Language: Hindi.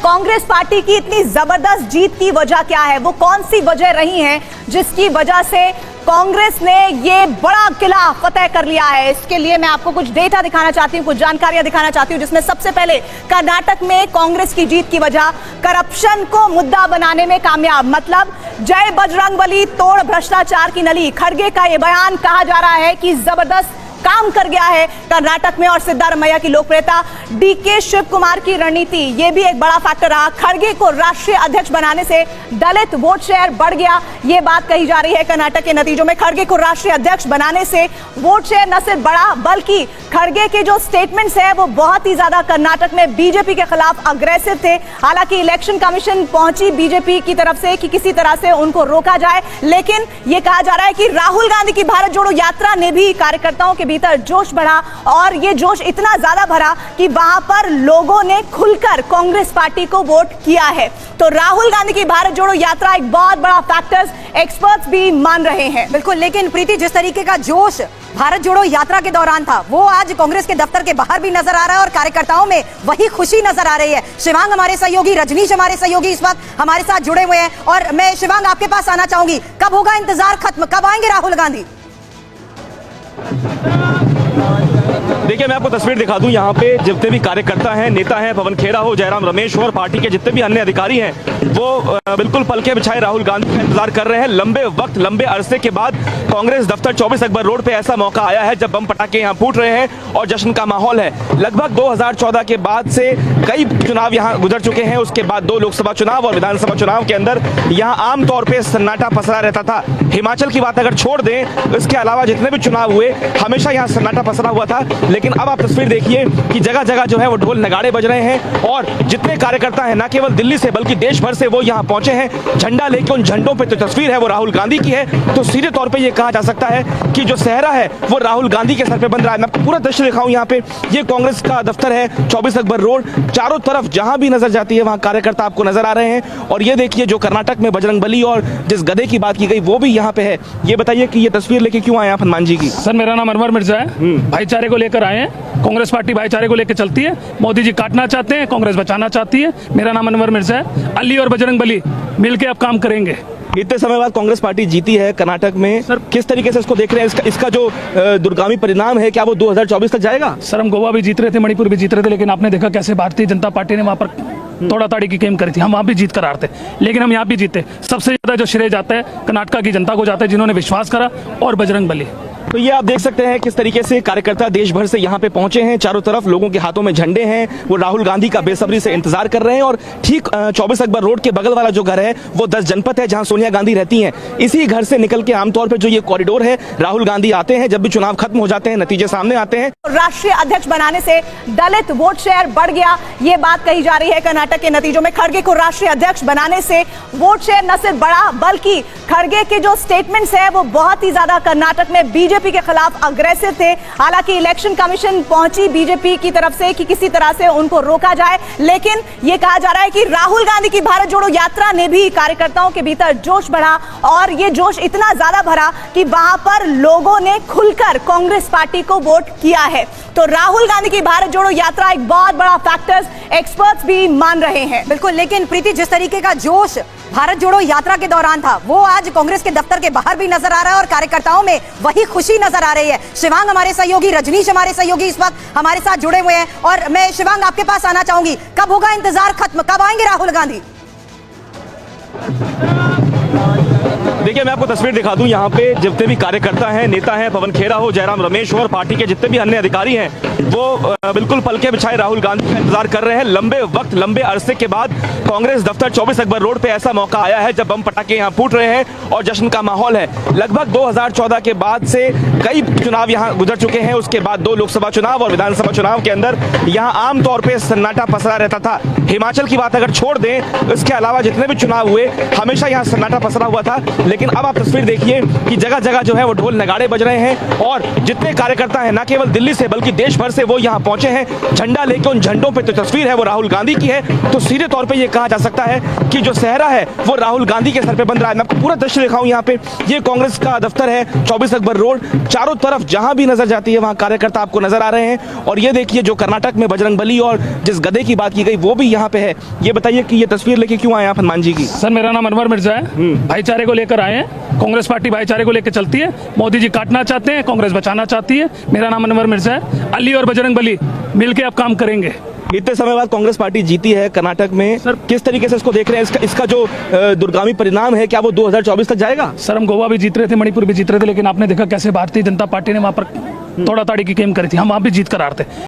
कांग्रेस पार्टी की इतनी जबरदस्त जीत की वजह क्या है, वो कौन सी वजह रही है जिसकी वजह से कांग्रेस ने ये बड़ा किला फतेह कर लिया है। इसके लिए मैं आपको कुछ डेटा दिखाना चाहती हूँ, कुछ जानकारियां दिखाना चाहती हूँ, जिसमें सबसे पहले कर्नाटक में कांग्रेस की जीत की वजह करप्शन को मुद्दा बनाने में कामयाब, मतलब जय बजरंगबली तोड़ भ्रष्टाचार की नली। खड़गे का यह बयान कहा जा रहा है कि जबरदस्त काम कर गया है कर्नाटक में, और सिद्धारमैया की लोकप्रियता, डीके शिव कुमार की रणनीति, यह भी एक बड़ा फैक्टर रहा। खड़गे को राष्ट्रीय अध्यक्ष बनाने से दलित वोट शेयर बढ़ गया, यह बात कही जा रही है। कर्नाटक के नतीजों में खड़गे को राष्ट्रीय अध्यक्ष बनाने से वोट शेयर न सिर्फ बढ़ा, बल्कि खड़गे के जो स्टेटमेंट्स है वो बहुत ही ज्यादा कर्नाटक में बीजेपी के खिलाफ अग्रेसिव थे। हालांकि इलेक्शन कमीशन पहुंची बीजेपी की तरफ से कि किसी तरह से उनको रोका जाए, लेकिन यह कहा जा रहा है कि राहुल गांधी की भारत जोड़ो यात्रा ने भी कार्यकर्ताओं के भीतर जोश बढ़ा, और ये जोश इतना ज्यादा भरा कि वहां पर लोगों ने खुलकर कांग्रेस पार्टी को वोट किया है। तो राहुल गांधी की भारत जोड़ो यात्रा एक बहुत बड़ा फैक्टर एक्सपर्ट्स भी मान रहे हैं। बिल्कुल, लेकिन प्रीति, जिस तरीके का जोश भारत जोड़ो यात्रा के दौरान था वो आज कांग्रेस के दफ्तर के बाहर भी नजर आ रहा है, और कार्यकर्ताओं में वही खुशी नजर आ रही है। शिवांग हमारे सहयोगी, रजनीश हमारे सहयोगी इस वक्त हमारे साथ जुड़े हुए हैं, और मैं शिवांग आपके पास आना चाहूंगी, कब होगा इंतजार खत्म, कब आएंगे राहुल गांधी? देखिए, मैं आपको तस्वीर दिखा दूं, यहाँ पे जितने भी कार्यकर्ता हैं, नेता हैं, पवन खेड़ा हो, जयराम रमेश हो, और पार्टी के जितने भी अन्य अधिकारी हैं, वो बिल्कुल पलके बिछाए राहुल गांधी का इंतजार कर रहे हैं। लंबे वक्त, लंबे अरसे के बाद कांग्रेस दफ्तर 24 अकबर रोड पे ऐसा मौका आया है जब बम पटाखे यहाँ फूट रहे हैं और जश्न का माहौल है। लगभग 2014 के बाद से कई चुनाव यहाँ गुजर चुके हैं, उसके बाद 2 लोकसभा चुनाव और विधानसभा चुनाव के अंदर यहाँ आमतौर पर सन्नाटा पसरा रहता था। हिमाचल की बात अगर छोड़ दें, इसके अलावा जितने भी चुनाव हुए हमेशा यहाँ सन्नाटा पसरा हुआ था। लेकिन अब आप तस्वीर देखिए कि जगह जगह जो है वो ढोल नगाड़े बज रहे हैं, और जितने कार्यकर्ता हैं, न केवल दिल्ली से बल्कि देश भर से वो यहाँ पहुंचे हैं झंडा लेके। उन झंडों पे तो तस्वीर है वो राहुल गांधी की है, तो सीधे तौर पे ये कहा जा सकता है कि जो सेहरा है वो राहुल गांधी के सर पे बन रहा है। मैं पूरा दृश्य दिखाऊं, यहाँ पे ये कांग्रेस का दफ्तर है 24 अकबर रोड, चारों तरफ जहां भी नजर जाती है वहां कार्यकर्ता आपको नजर आ रहे हैं। और ये देखिए, जो कर्नाटक में बजरंगबली और जिस गधे की बात की गई वो भी यहाँ पे है। ये बताइए कि ये तस्वीर लेके क्यों आए आप हनुमान जी की? सर, मेरा नाम अनवर मिर्जा है, भाईचारे को लेकर आए हैं। कांग्रेस पार्टी भाईचारे को लेकर चलती है, मोदी जी काटना चाहते हैं, कांग्रेस बचाना चाहती है। मेरा नाम अनवर मिर्जा है, अली और बजरंगबली मिलके अब काम करेंगे। इतने समय बाद कांग्रेस पार्टी जीती है कर्नाटक में, सर किस तरीके से इसको देख रहे हैं? इसका जो दूरगामी परिणाम है, क्या वो 2024 तक जाएगा? सर, हम गोवा भी जीत रहे थे, मणिपुर भी जीत रहे थे, लेकिन आपने देखा कैसे भारतीय जनता पार्टी ने वहां पर तोड़ा ताड़ी की गेम करी थी। हम वहां भी जीत कर आ रहे थे, लेकिन हम यहाँ भी जीते। सबसे ज्यादा जो श्रेय जाता है कर्नाटक की जनता को जाता है, जिन्होंने विश्वास करा, और बजरंगबली। तो ये आप देख सकते हैं किस तरीके से कार्यकर्ता देश भर से यहाँ पे पहुंचे हैं। चारों तरफ लोगों के हाथों में झंडे हैं, वो राहुल गांधी का बेसब्री से इंतजार कर रहे हैं। और ठीक 24 अकबर रोड के बगल वाला जो घर है वो 10 जनपद है जहां सोनिया गांधी रहती हैं। इसी घर से निकल के आमतौर पर जो ये कॉरिडोर है, राहुल गांधी आते हैं जब भी चुनाव खत्म हो जाते हैं, नतीजे सामने आते हैं। राष्ट्रीय अध्यक्ष बनाने से दलित वोट शेयर बढ़ गया, ये बात कही जा रही है। कर्नाटक के नतीजों में खड़गे को राष्ट्रीय अध्यक्ष बनाने से वोट शेयर न सिर्फ बढ़ा, बल्कि खड़गे के जो स्टेटमेंट्स है वो बहुत ही ज्यादा कर्नाटक में बीजेपी के खिलाफ अग्रेसिव थे। हालांकि इलेक्शन कमीशन पहुंची बीजेपी की तरफ से कि किसी तरह से उनको रोका जाए, लेकिन यह कहा जा रहा है कि राहुल गांधी की भारत जोड़ो यात्रा ने भी कार्यकर्ताओं के भीतर जोश बढ़ा, और ये जोश इतना ज्यादा भरा कि वहां पर लोगों ने खुलकर कांग्रेस पार्टी को वोट किया है। तो राहुल गांधी की भारत जोड़ो यात्रा एक बहुत बड़ा फैक्टर एक्सपर्ट्स भी मान रहे हैं। बिल्कुल, लेकिन प्रीति, जिस तरीके का जोश भारत जोड़ो यात्रा के दौरान था वो आज कांग्रेस के दफ्तर के बाहर भी नजर आ रहा है, और कार्यकर्ताओं में वही खुशी नजर आ रही है। शिवांग हमारे सहयोगी, रजनीश हमारे सहयोगी इस वक्त हमारे साथ जुड़े हुए हैं, और मैं शिवांग आपके पास आना चाहूंगी, कब होगा इंतजार खत्म, कब आएंगे राहुल गांधी? देखिए, मैं आपको तस्वीर दिखा दूं, यहाँ पे जितने भी कार्यकर्ता हैं, नेता हैं, पवन खेड़ा हो, जयराम रमेश हो, और पार्टी के जितने भी अन्य अधिकारी हैं, वो बिल्कुल पलके बिछाए राहुल गांधी का इंतजार कर रहे हैं। लंबे वक्त, लंबे अरसे के बाद कांग्रेस दफ्तर 24 अकबर रोड पे ऐसा मौका आया है जब बम पटाखे यहाँ फूट रहे हैं और जश्न का माहौल है। लगभग 2014 के बाद से कई चुनाव यहाँ गुजर चुके हैं, उसके बाद 2 लोकसभा चुनाव और विधानसभा चुनाव के अंदर यहाँ आमतौर पर सन्नाटा पसरा रहता था। हिमाचल की बात अगर छोड़ दें, इसके अलावा जितने भी चुनाव हुए हमेशा यहाँ सन्नाटा पसरा हुआ था, लेकिन अब आप तस्वीर देखिए कि जगह जगह जो है वो ढोल नगाड़े बज रहे हैं और जितने कार्यकर्ता हैं न केवल दिल्ली से बल्कि देश भर से वो यहाँ पहुंचे हैं झंडा लेके। उन झंडों पे तो तस्वीर है वो राहुल गांधी की है, तो सीधे तौर पे ये कहा जा सकता है कि जो सेहरा है वो राहुल गांधी के सर पे बंध रहा है। मैं आपको पूरा दृश्य दिखाऊं, यहाँ पे ये कांग्रेस का दफ्तर है 24 अकबर रोड, चारों तरफ जहां भी नजर जाती है वहां कार्यकर्ता आपको नजर आ रहे हैं। और ये देखिए जो कर्नाटक में बजरंगबली और जिस गधे की बात की गई वो भी यहाँ पे है। ये बताइए कि ये तस्वीर लेके क्यों आए आप हनुमान जी की? सर मेरा नाम अनवर मिर्जा है, भाईचारे को लेकर आए हैं। कांग्रेस पार्टी भाईचारे को लेकर चलती है, मोदी जी काटना चाहते हैं, कांग्रेस बचाना चाहती है। मेरा नाम अनवर मिर्जा है। अली और बजरंगबली मिलके अब काम करेंगे। इतने समय बाद कांग्रेस पार्टी जीती है कर्नाटक में, सर किस तरीके से इसको देख रहे हैं? इसका जो दूरगामी परिणाम है क्या वो 2024 तक जाएगा? सर हम गोवा भी जीत रहे थे, मणिपुर भी जीत रहे थे, लेकिन आपने देखा कैसे भारतीय जनता पार्टी ने वहां पर तोड़ा ताड़ी की गेम करी थी। हम वहां भी जीत कर आ रहे थे।